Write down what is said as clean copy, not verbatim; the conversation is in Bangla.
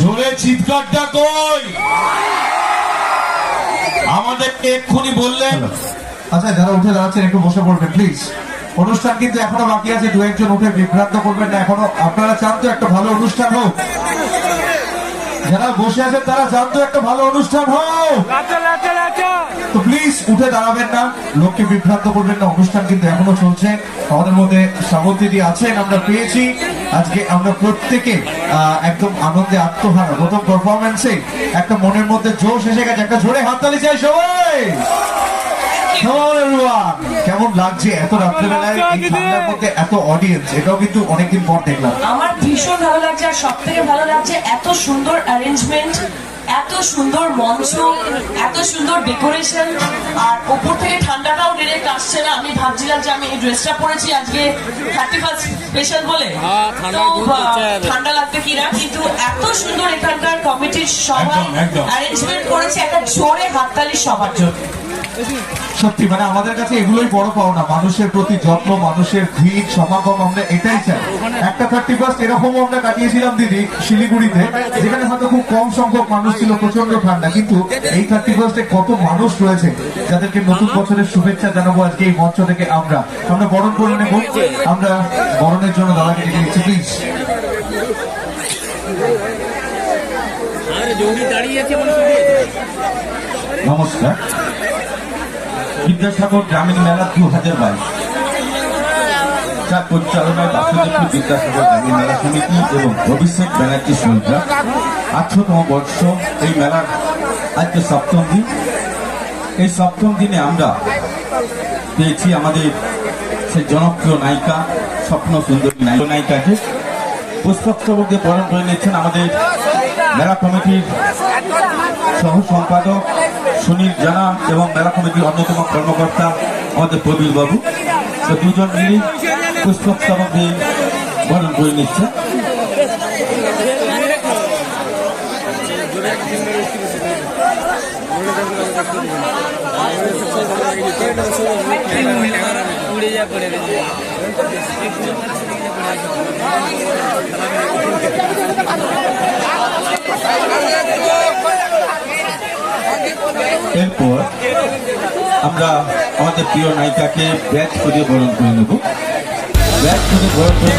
জোরে চিৎকারটা কই? আমাদেরকে এক্ষুনি বললেন। আচ্ছা, যারা উঠে দাঁড়াচ্ছেন একটু বসে পড়বেন প্লিজ। অনুষ্ঠান কিন্তু এখনো বাকি আছে, দু একজন উঠে বিভ্রান্ত করবেন না। এখনো আপনারা চান তো একটা ভালো অনুষ্ঠান হোক? যারা বসে আছেন তারা চান তো একটা ভালো অনুষ্ঠান হোক? তো প্লিজ উঠে দাঁড়াবেন না, লোককে বিভ্রান্ত করবেন না। অনুষ্ঠান কিন্তু এখনো চলছে। আমাদের মধ্যে শ্রাবন্তীদি আছেন, আমরা পেয়েছি। আজকে আমরা প্রত্যেকে একদম আনন্দে আত্মহারা। প্রথম পারফরমেন্সে একটা মনের মধ্যে জোশ এসে গেছে। একটা জোরে হাততালি চাই সবাই। কেমন লাগছে এত রাত্রেবেলায় এই ঠান্ডার মধ্যে এত অডিয়েন্স? এটাও কিন্তু অনেকদিন পর দেখলাম। আমার ভীষণ ভালো লাগছে। আর সব থেকে ভালো লাগছে এত সুন্দর অ্যারেঞ্জমেন্ট, এত সুন্দর মঞ্চ, এত সুন্দর ডেকোরেশন, আর ওপর থেকে ঠান্ডাটাও ডিরেক্ট আসছে না। আমি ভাবছিলাম যে আমি এই ড্রেসটা পরেছি আজকে 31st স্পেশাল বলে, ঠান্ডা লাগবে কিনা, কিন্তু এত সুন্দর এখানকার কমিটির সবাই অ্যারেঞ্জমেন্ট করেছে। একটা জোরে হাততালি সবার জন্য। সত্যি মানে আমাদের কাছে এগুলোই বড় পাওনা। মানুষের প্রতি যত্ন, মানুষের ভিড় সমাগম, আমরা এটাই চাই। একটা 31st এরকমও আমরা কাটিয়েছিলাম দিদি শিলিগুড়িতে, যেখানে হয়তো খুব কম সংখ্যক মানুষ ছিল, প্রচন্ড ঠান্ডা, কিন্তু এই 31st কত মানুষ রয়েছে যাদেরকে নতুন বছরের শুভেচ্ছা জানাবো আজকে এই মঞ্চ থেকে। আমরা বরণ করে নেব। আমরা বরণের জন্য দাদাকে ডেকে নিচ্ছি প্লিজ। নমস্কার। বিদ্যাসাগর গ্রামীণ মেলা 2022 যার পরিচালনায় বাসুদেবপুর বিদ্যাসাগর গ্রামীণ মেলা সমিতি এবং ভবিষ্যৎ ব্যানার্জি সন্ধ্যা 8তম বর্ষ। এই মেলার আজকে 7ম দিন। এই 7ম দিনে আমরা পেয়েছি আমাদের সেই জনপ্রিয় নায়িকা, স্বপ্ন সুন্দরী নায়িকাকে। পুষ্পস্তবকে বরণ করে নিচ্ছেন আমাদের মেলা কমিটির সহ সম্পাদক সুনীল জানা এবং মেলা কমিটির অন্যতম কর্মকর্তা আমাদের প্রবীর বাবু। তো দুজন মিলে পুষ্পস্তবক দিয়ে বরণ করে নিচ্ছে। এরপর আমরা আমাদের প্রিয় নায়িকাকে ব্যাচ করে বরণ করে নেব। ব্যাচ করে বরণ করে